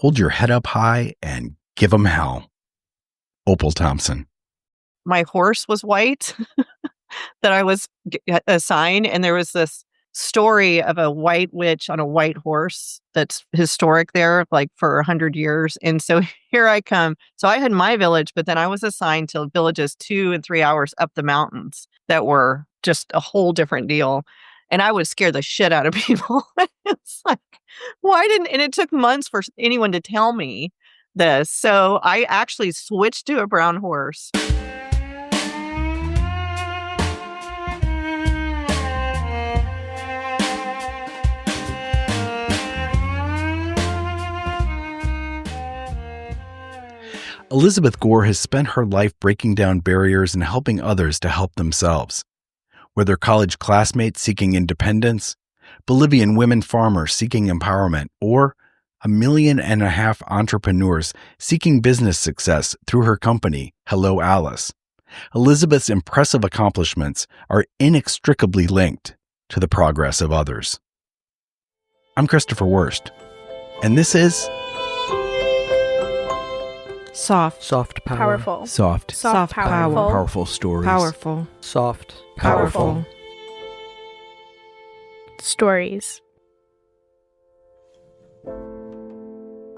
hold your head up high and give 'em hell. Opal Thompson. My horse was white that I was assigned, and there was this story of a white witch on a white horse that's historic there, like for 100 years. And so here I come. So I had my village, but then I was assigned to villages 2 and 3 hours up the mountains that were just a whole different deal. And I would scare the shit out of people. It's like, and it took months for anyone to tell me this. So I actually switched to a brown horse. Elizabeth Gore has spent her life breaking down barriers and helping others to help themselves. Whether college classmates seeking independence, Bolivian women farmers seeking empowerment, or 1.5 million entrepreneurs seeking business success through her company, Hello Alice, Elizabeth's impressive accomplishments are inextricably linked to the progress of others. I'm Christopher Wurst, and this is Soft power. Powerful. Soft Power. Powerful stories. Powerful. Soft. Powerful. Stories.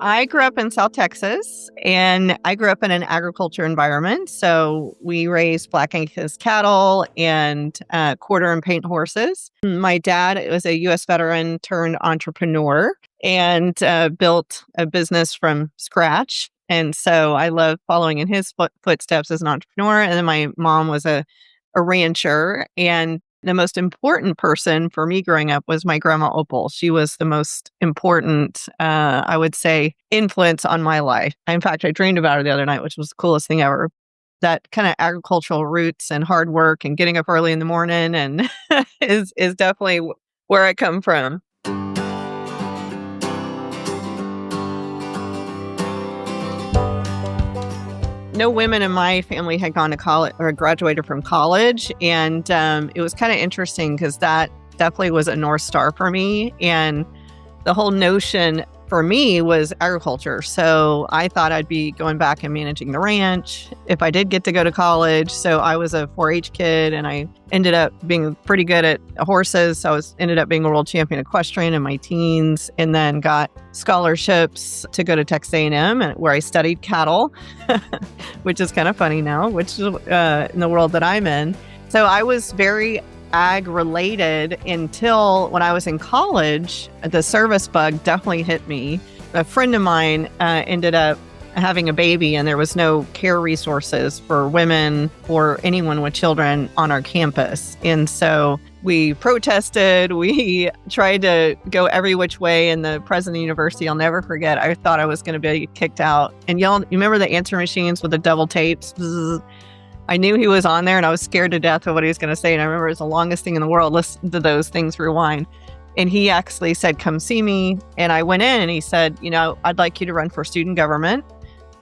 I grew up in South Texas, and I grew up in an agriculture environment. So we raised Black Angus cattle and quarter and paint horses. My dad was a U.S. veteran turned entrepreneur and built a business from scratch. And so I love following in his footsteps as an entrepreneur. And then my mom was a rancher. And the most important person for me growing up was my grandma Opal. She was the most important, I would say, influence on my life. In fact, I dreamed about her the other night, which was the coolest thing ever. That kind of agricultural roots and hard work and getting up early in the morning and is definitely where I come from. No women in my family had gone to college or graduated from college. And it was kind of interesting because that definitely was a North Star for me. And the whole notion for me was agriculture. So I thought I'd be going back and managing the ranch if I did get to go to college. So I was a 4-H kid, and I ended up being pretty good at horses. So ended up being a world champion equestrian in my teens, and then got scholarships to go to Texas A&M, where I studied cattle, which is kind of funny now, which is in the world that I'm in. So I was very ag related until when I was in college. The service bug definitely hit me. A friend of mine ended up having a baby, and there was no care resources for women or anyone with children on our campus. And so we protested. We tried to go every which way. And the president of the university, I'll never forget, I thought I was going to be kicked out. And you remember the answer machines with the double tapes? Bzzz. I knew he was on there, and I was scared to death of what he was going to say. And I remember it was the longest thing in the world. Listen to those things rewind. And he actually said, come see me. And I went in, and he said, I'd like you to run for student government.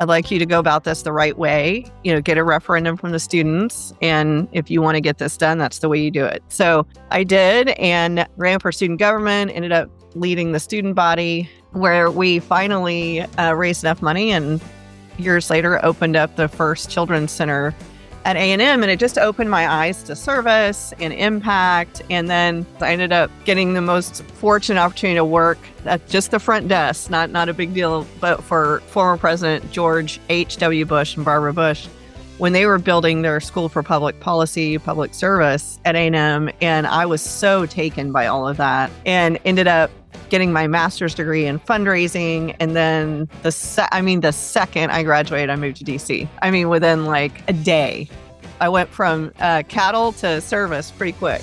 I'd like you to go about this the right way, get a referendum from the students. And if you want to get this done, that's the way you do it. So I did, and ran for student government, ended up leading the student body, where we finally raised enough money, and years later opened up the first children's center at A&M, and it just opened my eyes to service and impact. And then I ended up getting the most fortunate opportunity to work at just the front desk, not a big deal, but for former President George H.W. Bush and Barbara Bush, when they were building their School for Public Policy, Public Service at A&M. And I was so taken by all of that, and ended up getting my master's degree in fundraising. And then the second I graduated, I moved to DC. Within like a day, I went from cattle to service pretty quick.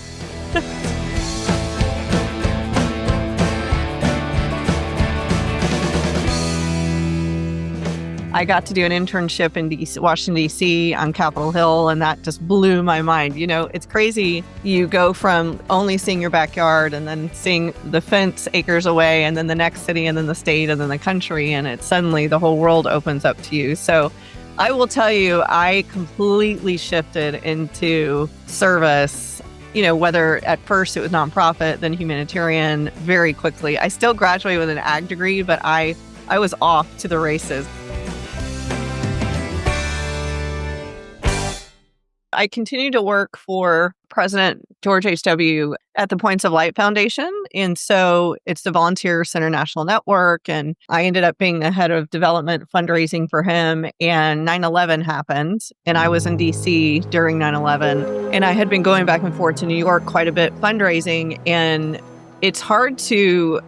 I got to do an internship in Washington, D.C. on Capitol Hill, and that just blew my mind. It's crazy. You go from only seeing your backyard and then seeing the fence acres away, and then the next city, and then the state, and then the country, and it's suddenly the whole world opens up to you. So I will tell you, I completely shifted into service, whether at first it was nonprofit, then humanitarian, very quickly. I still graduated with an ag degree, but I I was off to the races. I continued to work for President George H.W. at the Points of Light Foundation. And so it's the Volunteers International Network. And I ended up being the head of development fundraising for him. And 9/11 happened. And I was in D.C. during 9/11. And I had been going back and forth to New York quite a bit fundraising. And it's hard to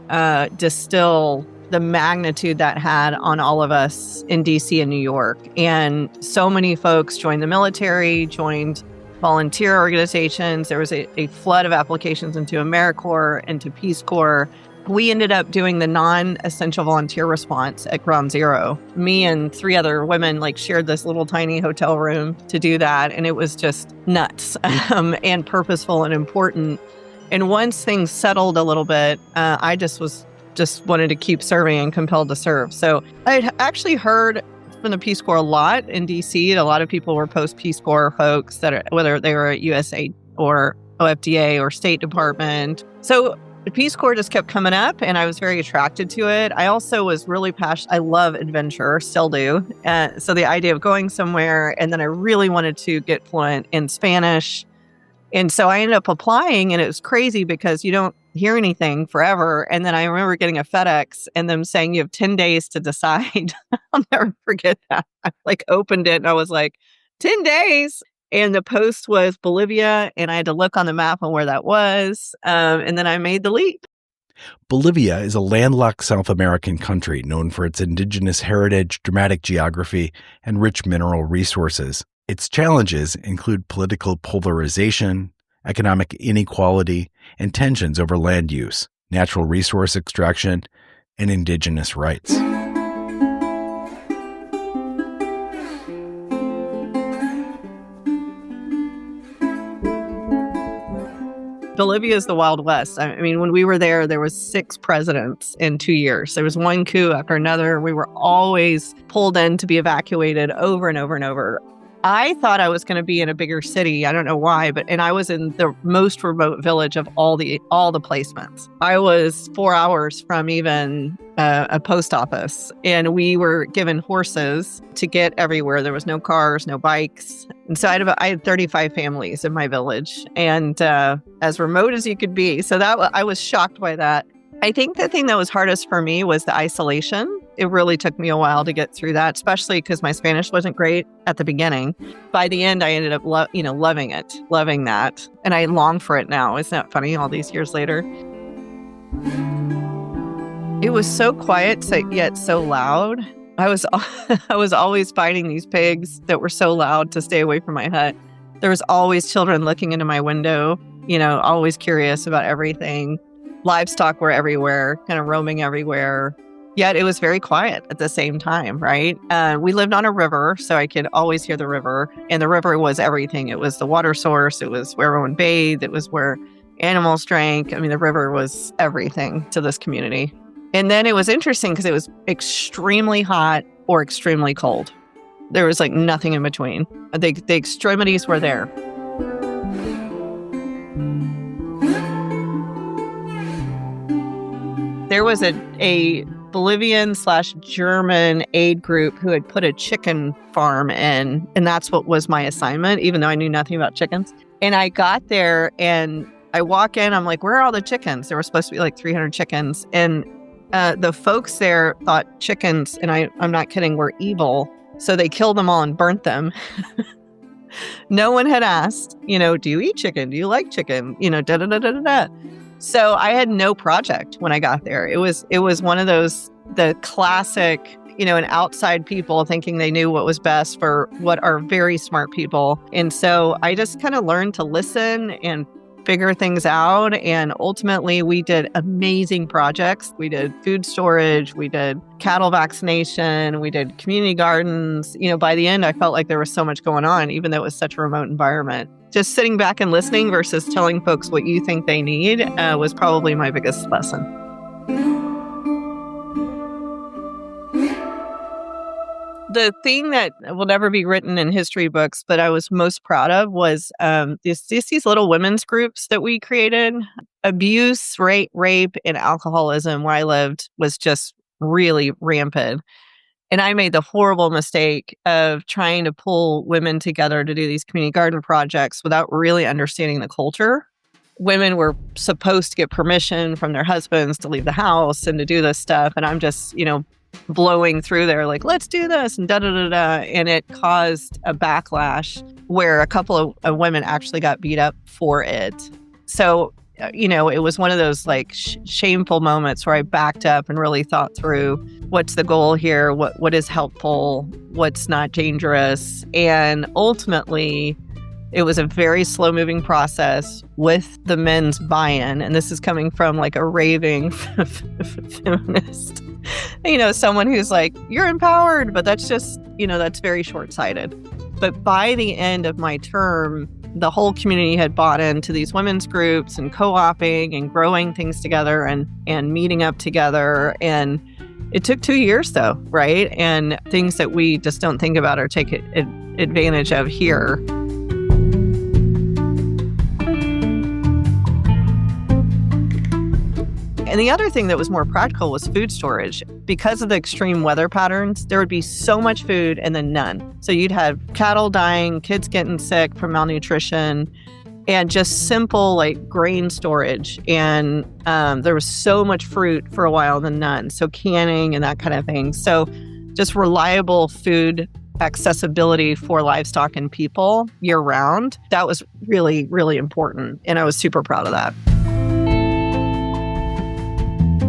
distill the magnitude that had on all of us in DC and New York. And so many folks joined the military, joined volunteer organizations. There was a flood of applications into AmeriCorps, into Peace Corps. We ended up doing the non-essential volunteer response at Ground Zero. Me and 3 other women shared this little tiny hotel room to do that. And it was just nuts and purposeful and important. And once things settled a little bit, I just wanted to keep serving and compelled to serve. So I'd actually heard from the Peace Corps a lot in DC. A lot of people were post-Peace Corps folks whether they were at USAID or OFDA or State Department. So the Peace Corps just kept coming up and I was very attracted to it. I also was really passionate. I love adventure, still do. So the idea of going somewhere, and then I really wanted to get fluent in Spanish. And so I ended up applying, and it was crazy because you don't hear anything forever. And then I remember getting a FedEx and them saying you have 10 days to decide. I'll never forget that. I opened it and I was like, 10 days. And the post was Bolivia, and I had to look on the map on where that was. And then I made the leap. Bolivia is a landlocked South American country known for its indigenous heritage, dramatic geography, and rich mineral resources. Its challenges include political polarization, economic inequality, and tensions over land use, natural resource extraction, and indigenous rights. Bolivia is the Wild West. I mean, when we were there was 6 presidents in 2 years. There was one coup after another. We were always pulled in to be evacuated over and over and over. I thought I was going to be in a bigger city. I don't know why, and I was in the most remote village of all the placements. I was 4 hours from even a post office, and we were given horses to get everywhere. There was no cars, no bikes. And so I had 35 families in my village, and as remote as you could be. So I was shocked by that. I think the thing that was hardest for me was the isolation. It really took me a while to get through that, especially because my Spanish wasn't great at the beginning. By the end, I ended up loving that. And I long for it now. Isn't that funny all these years later? It was so quiet, yet so loud. I was always fighting these pigs that were so loud to stay away from my hut. There was always children looking into my window, always curious about everything. Livestock were everywhere, kind of roaming everywhere. Yet it was very quiet at the same time, right? We lived on a river, so I could always hear the river. And the river was everything. It was the water source. It was where everyone bathed. It was where animals drank. I mean, the river was everything to this community. And then it was interesting because it was extremely hot or extremely cold. There was nothing in between. The extremities were there. There was a Bolivian/German aid group who had put a chicken farm in, and that's what was my assignment, even though I knew nothing about chickens. And I got there and I walk in, I'm like, where are all the chickens? There were supposed to be 300 chickens. And the folks there thought chickens, and I'm not kidding, were evil. So they killed them all and burnt them. No one had asked, do you eat chicken? Do you like chicken? Da-da-da-da-da-da. So I had no project when I got there. It was one of those, the classic, and outside people thinking they knew what was best for what are very smart people. And so I just kind of learned to listen and figure things out. And ultimately, we did amazing projects. We did food storage. We did cattle vaccination. We did community gardens. By the end, I felt like there was so much going on, even though it was such a remote environment. Just sitting back and listening versus telling folks what you think they need was probably my biggest lesson. The thing that will never be written in history books, but I was most proud of was these little women's groups that we created. Abuse, rape, and alcoholism where I lived was just really rampant. And I made the horrible mistake of trying to pull women together to do these community garden projects without really understanding the culture. Women were supposed to get permission from their husbands to leave the house and to do this stuff. And I'm just, blowing through there like, let's do this and da-da-da-da. And it caused a backlash where a couple of women actually got beat up for it. So, it was one of those like shameful moments where I backed up and really thought through what's the goal here, what is helpful, what's not dangerous. And ultimately, it was a very slow moving process with the men's buy-in. And this is coming from like a raving feminist, someone who's like, you're empowered, but that's just, that's very short-sighted. But by the end of my term, the whole community had bought into these women's groups and co-oping and growing things together and meeting up together. And it took 2 years though, right? And things that we just don't think about or take advantage of here. And the other thing that was more practical was food storage. Because of the extreme weather patterns, there would be so much food and then none. So you'd have cattle dying, kids getting sick from malnutrition, and just simple like grain storage. And there was so much fruit for a while, then none. So canning and that kind of thing. So just reliable food accessibility for livestock and people year round. That was really, really important. And I was super proud of that.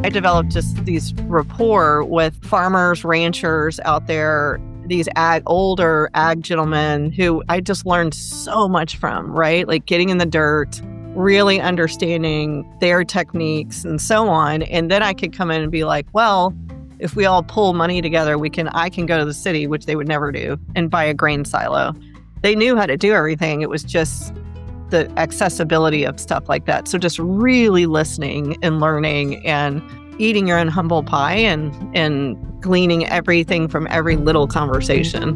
I developed just these rapport with farmers, ranchers out there, these older ag gentlemen who I just learned so much from, right? Like getting in the dirt, really understanding their techniques and so on. And then I could come in and be like, well, if we all pull money together, I can go to the city, which they would never do, and buy a grain silo. They knew how to do everything. It was just the accessibility of stuff like that. So just really listening and learning and eating your own humble pie and gleaning everything from every little conversation.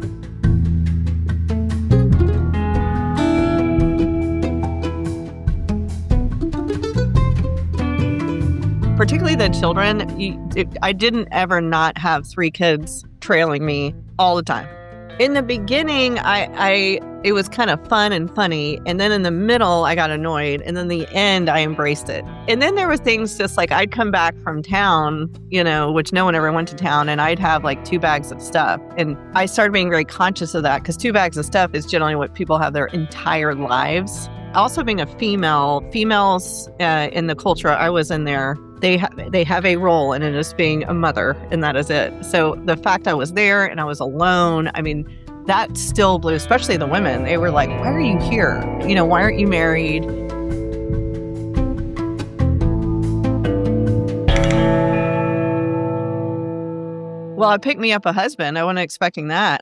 Particularly the children, I didn't ever not have 3 kids trailing me all the time. In the beginning, it was kind of fun and funny. And then in the middle, I got annoyed. And then the end, I embraced it. And then there were things just like I'd come back from town, which no one ever went to town. And I'd have like 2 bags of stuff. And I started being very conscious of that because 2 bags of stuff is generally what people have their entire lives. Also being a females in the culture I was in there, they have a role, and it is being a mother, and that is it. So the fact I was there and I was alone, I mean, that still blew, especially the women. They were like, why are you here? Why aren't you married? Well, it picked me up a husband. I wasn't expecting that.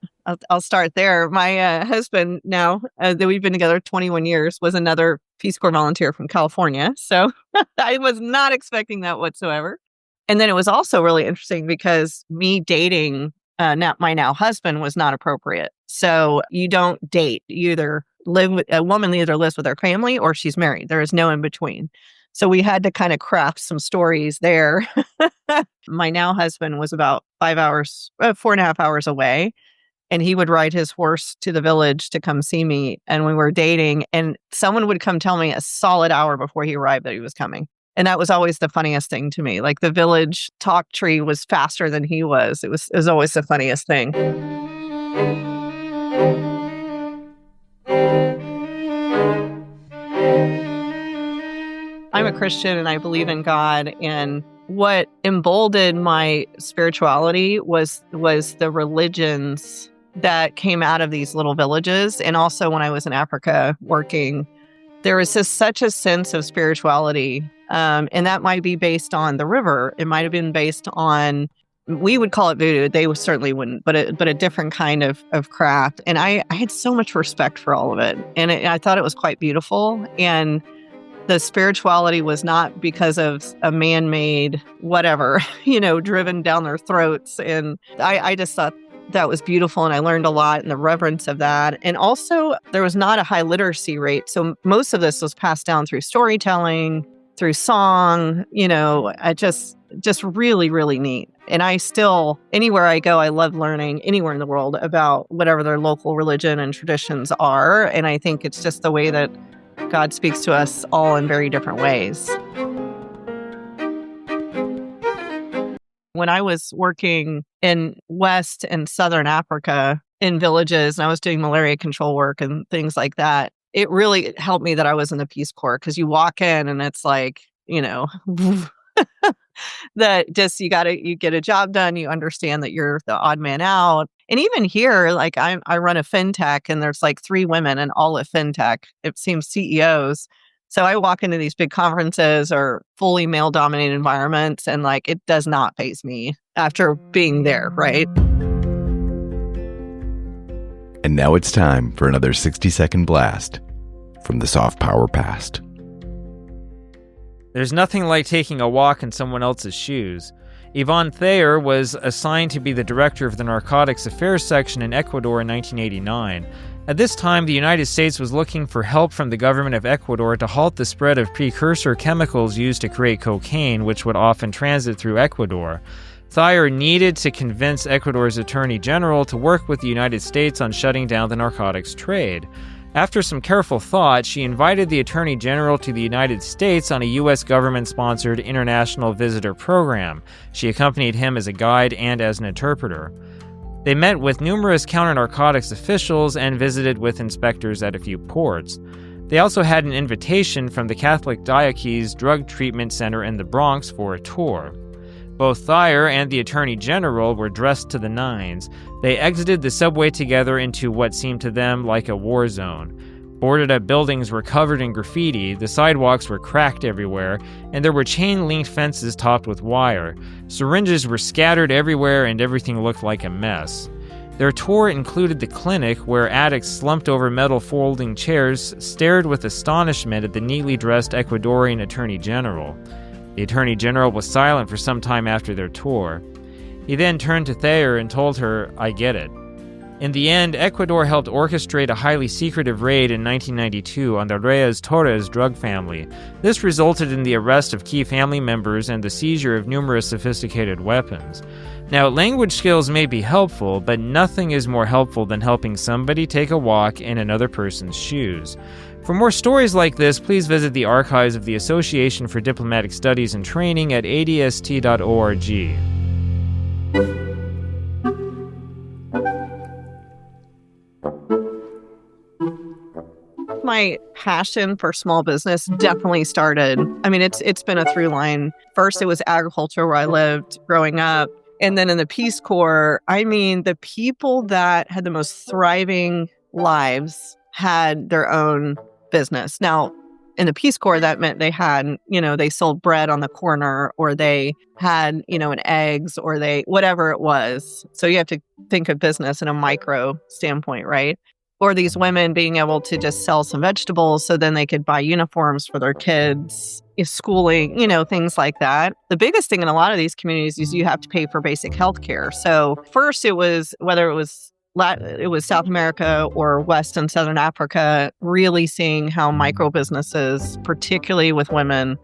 I'll start there. My husband now, that we've been together 21 years, was another Peace Corps volunteer from California. So I was not expecting that whatsoever. And then it was also really interesting because me dating my now husband was not appropriate. So you don't date. You either a woman either lives with her family or she's married. There is no in between. So we had to kind of craft some stories there. My now husband was about 4.5 hours away. And he would ride his horse to the village to come see me. And we were dating. And someone would come tell me a solid hour before he arrived that he was coming. And that was always the funniest thing to me. Like the village talk tree was faster than he was. It was always the funniest thing. I'm a Christian and I believe in God. And what emboldened my spirituality was the religions that came out of these little villages. And also when I was in Africa working, there was just such a sense of spirituality. And that might be based on the river. It might have been based on, we would call it voodoo. They certainly wouldn't, but a different kind of craft. And I had so much respect for all of it. And I thought it was quite beautiful. And the spirituality was not because of a man-made whatever, driven down their throats. And I just thought that was beautiful. And I learned a lot in the reverence of that. And also there was not a high literacy rate. So most of this was passed down through storytelling, through song. just really, really neat. And I still, anywhere I go, I love learning anywhere in the world about whatever their local religion and traditions are. And I think it's just the way that God speaks to us all in very different ways. When I was working in West and Southern Africa in villages, and I was doing malaria control work and things like that, it really helped me that I was in the Peace Corps, because you walk in and it's like, that just you get a job done. You understand that you're the odd man out. And even here, like I run a fintech, and there's like 3 women and all at fintech. It seems CEOs. So I walk into these big conferences or fully male dominated environments, and like it does not faze me after being there, right? And now it's time for another 60-second blast from the SoftPower past. There's nothing like taking a walk in someone else's shoes. Yvonne Thayer was assigned to be the director of the Narcotics Affairs section in Ecuador in 1989. At this time, the United States was looking for help from the government of Ecuador to halt the spread of precursor chemicals used to create cocaine, which would often transit through Ecuador. Thayer needed to convince Ecuador's Attorney General to work with the United States on shutting down the narcotics trade. After some careful thought, she invited the Attorney General to the United States on a U.S. government-sponsored international visitor program. She accompanied him as a guide and as an interpreter. They met with numerous counter-narcotics officials and visited with inspectors at a few ports. They also had an invitation from the Catholic Diocese Drug Treatment Center in the Bronx for a tour. Both Thayer and the Attorney General were dressed to the nines. They exited the subway together into what seemed to them like a war zone. Boarded-up buildings were covered in graffiti, the sidewalks were cracked everywhere, and there were chain-linked fences topped with wire. Syringes were scattered everywhere, and everything looked like a mess. Their tour included the clinic, where addicts slumped over metal folding chairs stared with astonishment at the neatly dressed Ecuadorian Attorney General. The Attorney General was silent for some time after their tour. He then turned to Thayer and told her, "I get it." In the end, Ecuador helped orchestrate a highly secretive raid in 1992 on the Reyes-Torres drug family. This resulted in the arrest of key family members and the seizure of numerous sophisticated weapons. Now, language skills may be helpful, but nothing is more helpful than helping somebody take a walk in another person's shoes. For more stories like this, please visit the archives of the Association for Diplomatic Studies and Training at adst.org. My passion for small business definitely started. I mean, it's been a through line. First, it was agriculture where I lived growing up. And then in the Peace Corps, I mean, the people that had the most thriving lives had their own business. Now, in the Peace Corps, that meant they had, they sold bread on the corner, or they had, an eggs, or whatever it was. So you have to think of business in a micro standpoint, right? Or these women being able to just sell some vegetables so then they could buy uniforms for their kids, schooling, things like that. The biggest thing in a lot of these communities is you have to pay for basic health care. So first it was, whether it was South America or West and Southern Africa, really seeing how micro businesses, particularly with women,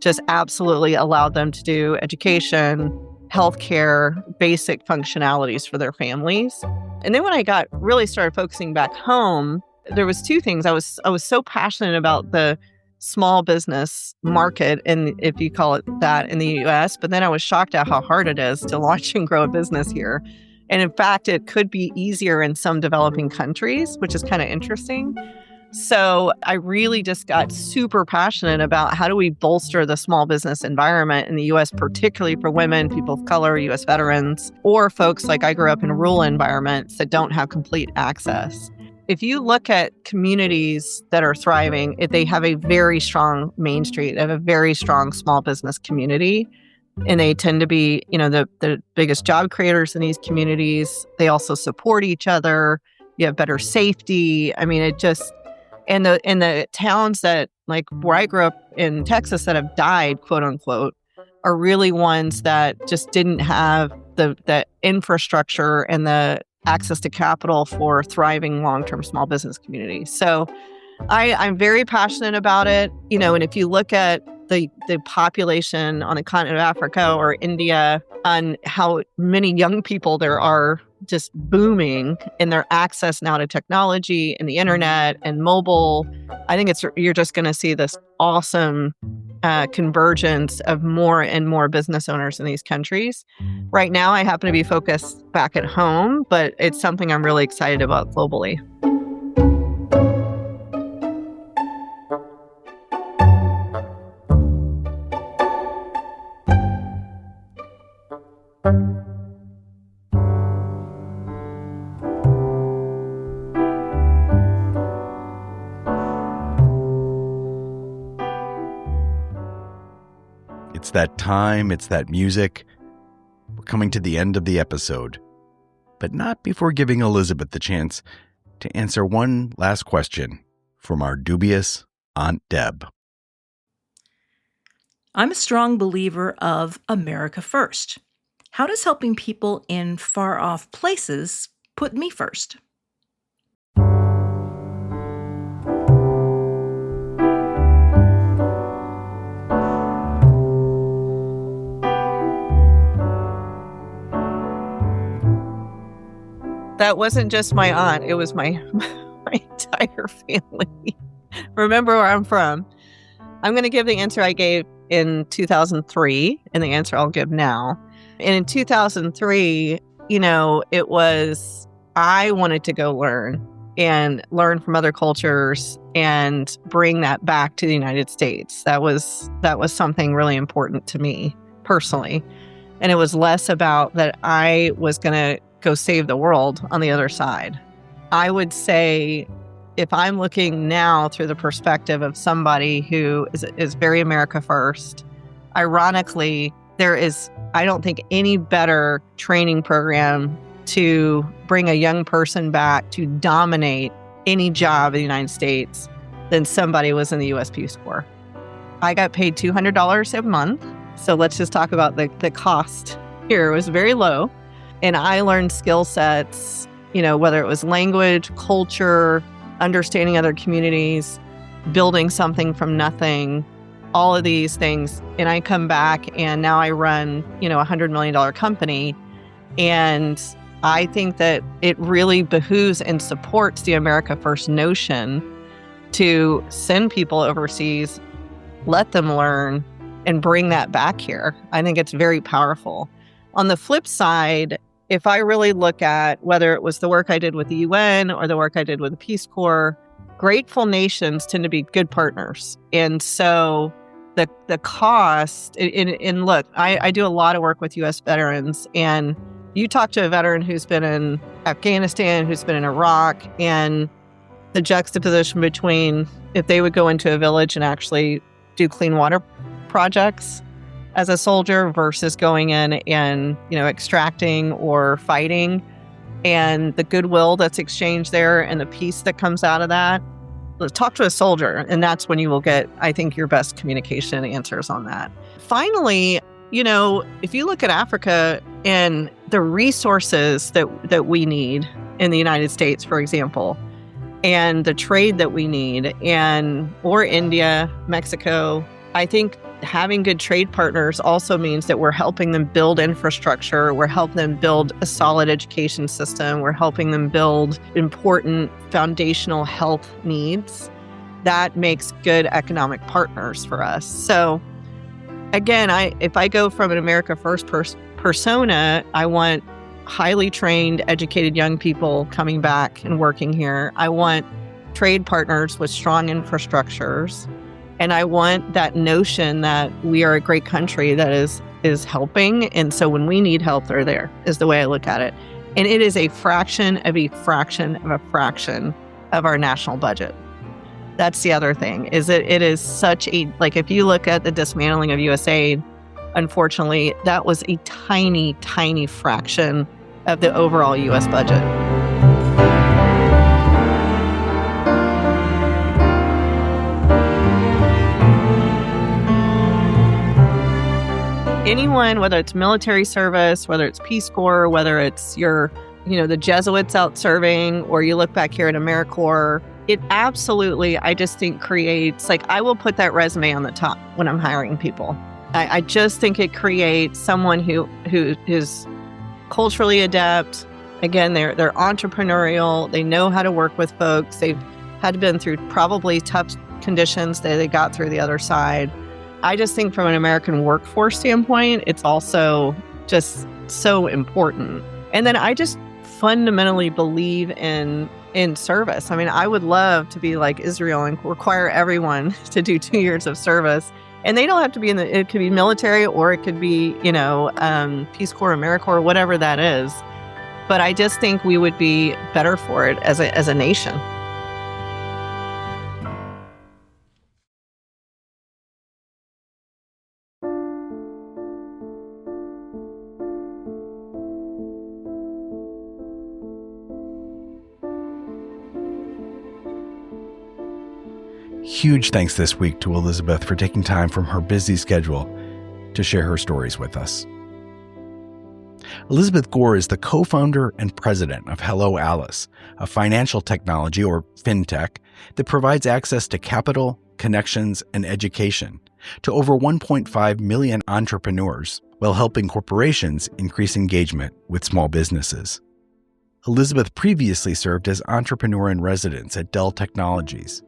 just absolutely allowed them to do education, healthcare, basic functionalities for their families. And then when I really started focusing back home, there was 2 things. I was so passionate about the small business market, and if you call it that, in the US, but then I was shocked at how hard it is to launch and grow a business here. And in fact, it could be easier in some developing countries, which is kind of interesting. So I really just got super passionate about how do we bolster the small business environment in the U.S., particularly for women, people of color, U.S. veterans, or folks like I grew up in rural environments that don't have complete access. If you look at communities that are thriving, they have a very strong Main Street, they have a very strong small business community, and they tend to be, the biggest job creators in these communities. They also support each other. You have better safety. I mean, it just... And the towns that, like where I grew up in Texas, that have died, quote unquote, are really ones that just didn't have the infrastructure and the access to capital for thriving long-term small business communities. So I'm very passionate about it. And if you look at the population on the continent of Africa or India, on how many young people there are just booming in their access now to technology and the internet and mobile. I think you're just going to see this awesome convergence of more and more business owners in these countries. Right now, I happen to be focused back at home, but it's something I'm really excited about globally. It's that time, it's that music. We're coming to the end of the episode, but not before giving Elizabeth the chance to answer one last question from our dubious Aunt Deb. I'm a strong believer of America first. How does helping people in far-off places put me first? That wasn't just my aunt. It was my entire family. Remember where I'm from. I'm going to give the answer I gave in 2003 and the answer I'll give now. And in 2003, it was, I wanted to go learn from other cultures and bring that back to the United States. That was something really important to me personally. And it was less about that I was going to go save the world on the other side. I would say, if I'm looking now through the perspective of somebody who is very America first, ironically, there is, I don't think, any better training program to bring a young person back to dominate any job in the United States than somebody who was in the U.S. Peace Corps. I got paid $200 a month. So let's just talk about the cost here. It was very low. And I learned skill sets, whether it was language, culture, understanding other communities, building something from nothing, all of these things. And I come back and now I run, a $100 million company. And I think that it really behooves and supports the America First notion to send people overseas, let them learn, and bring that back here. I think it's very powerful. On the flip side, if I really look at whether it was the work I did with the UN or the work I did with the Peace Corps, grateful nations tend to be good partners. And so the cost, and look, I do a lot of work with U.S. veterans, and you talk to a veteran who's been in Afghanistan, who's been in Iraq, and the juxtaposition between if they would go into a village and actually do clean water projects as a soldier versus going in and, extracting or fighting, and the goodwill that's exchanged there and the peace that comes out of that. Talk to a soldier, and that's when you will get, I think, your best communication answers on that. Finally, if you look at Africa and the resources that we need in the United States, for example, and the trade that we need, or India, Mexico, I think having good trade partners also means that we're helping them build infrastructure. We're helping them build a solid education system. We're helping them build important foundational health needs. That makes good economic partners for us. So again, if I go from an America First persona, I want highly trained, educated young people coming back and working here. I want trade partners with strong infrastructures. And I want that notion that we are a great country that is helping. And so when we need help, they're there, is the way I look at it. And it is a fraction of a fraction of a fraction of our national budget. That's the other thing, is that it is such a, if you look at the dismantling of USAID, unfortunately, that was a tiny, tiny fraction of the overall U.S. budget. Anyone, whether it's military service, whether it's Peace Corps, whether it's the Jesuits out serving, or you look back here at AmeriCorps, it absolutely, I just think creates, like, I will put that resume on the top when I'm hiring people. I just think it creates someone who is culturally adept. Again, they're entrepreneurial. They know how to work with folks. They've had been through probably tough conditions that they got through the other side. I just think from an American workforce standpoint, it's also just so important. And then I just fundamentally believe in service. I mean, I would love to be like Israel and require everyone to do 2 years of service. And they don't have to be it could be military, or it could be, Peace Corps, AmeriCorps, whatever that is. But I just think we would be better for it as a nation. Huge thanks this week to Elizabeth for taking time from her busy schedule to share her stories with us. Elizabeth Gore is the co-founder and president of Hello Alice, a financial technology, or fintech, that provides access to capital, connections, and education to over 1.5 million entrepreneurs while helping corporations increase engagement with small businesses. Elizabeth previously served as entrepreneur in residence at Dell Technologies.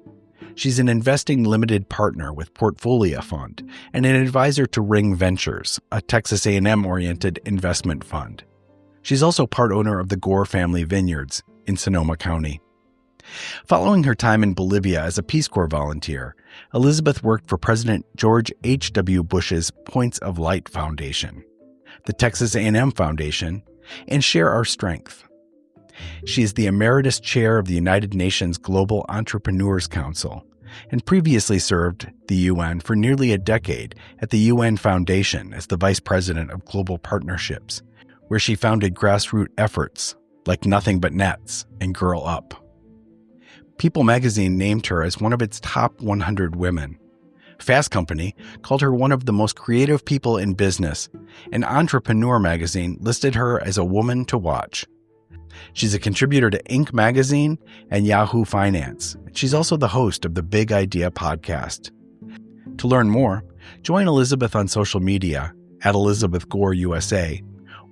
She's an investing limited partner with Portfolio Fund and an advisor to Ring Ventures, a Texas A&M-oriented investment fund. She's also part owner of the Gore family vineyards in Sonoma County. Following her time in Bolivia as a Peace Corps volunteer, Elizabeth worked for President George H.W. Bush's Points of Light Foundation, the Texas A&M Foundation, and Share Our Strength. She is the Emeritus Chair of the United Nations Global Entrepreneurs Council and previously served the UN for nearly a decade at the UN Foundation as the Vice President of Global Partnerships, where she founded grassroots efforts like Nothing But Nets and Girl Up. People magazine named her as one of its top 100 women. Fast Company called her one of the most creative people in business, and Entrepreneur magazine listed her as a woman to watch. She's a contributor to Inc. magazine and Yahoo Finance. She's also the host of the Big Idea podcast. To learn more, join Elizabeth on social media at Elizabeth Gore USA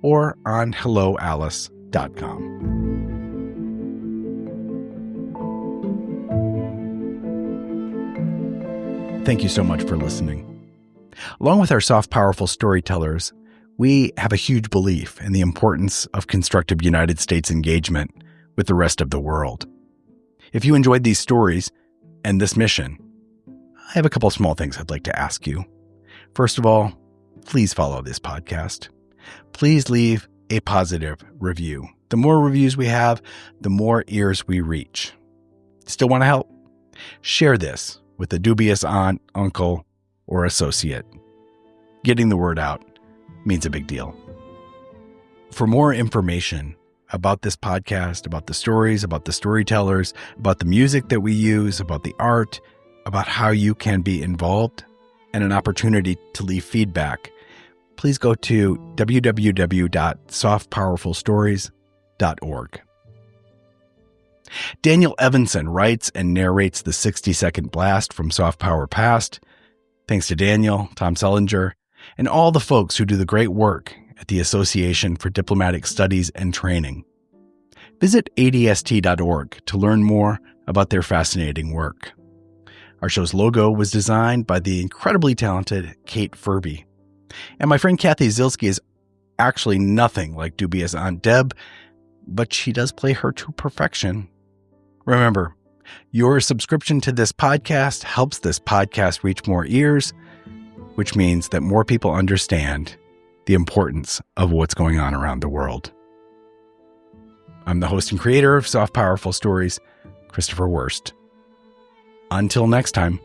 or on helloalice.com. Thank you so much for listening. Along with our soft, powerful storytellers, we have a huge belief in the importance of constructive United States engagement with the rest of the world. If you enjoyed these stories and this mission, I have a couple small things I'd like to ask you. First of all, please follow this podcast. Please leave a positive review. The more reviews we have, the more ears we reach. Still want to help? Share this with a dubious aunt, uncle, or associate. Getting the word out means a big deal. For more information about this podcast, about the stories, about the storytellers, about the music that we use, about the art, about how you can be involved, and an opportunity to leave feedback, please go to www.softpowerfulstories.org. Daniel Evanson writes and narrates the 60-second blast from Soft Power Past. Thanks to Daniel, Tom Sellinger, and all the folks who do the great work at the Association for Diplomatic Studies and Training. Visit adst.org to learn more about their fascinating work. Our show's logo was designed by the incredibly talented Kate Furby. And my friend Kathy Zilski is actually nothing like dubious Aunt Deb, but she does play her to perfection. Remember, your subscription to this podcast helps this podcast reach more ears, which means that more people understand the importance of what's going on around the world. I'm the host and creator of Soft Powerful Stories, Christopher Wurst. Until next time.